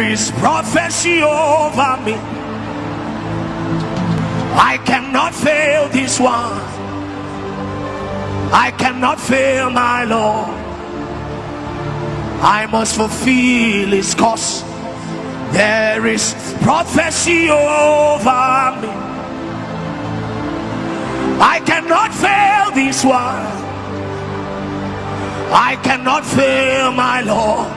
is prophecy over me. I cannot fail this one. I cannot fail my Lord. I must fulfill his cause. There is prophecy over me. I cannot fail this one. I cannot fail my Lord.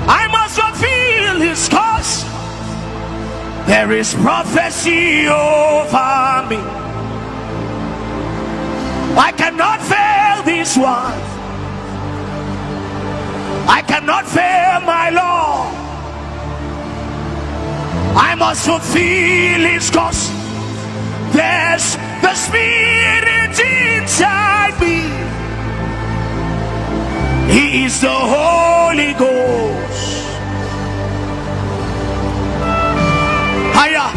I must fulfill his cause. There is prophecy over me. I cannot fail this one. I cannot fail my Lord. I must fulfill his cause. There's the Spirit inside me. He is the Holy Ghost. Higher,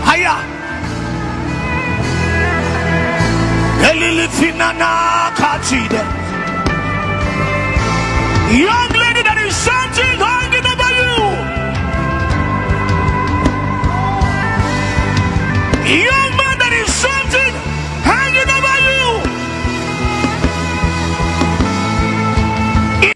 higher. Young lady, that is something hanging over you.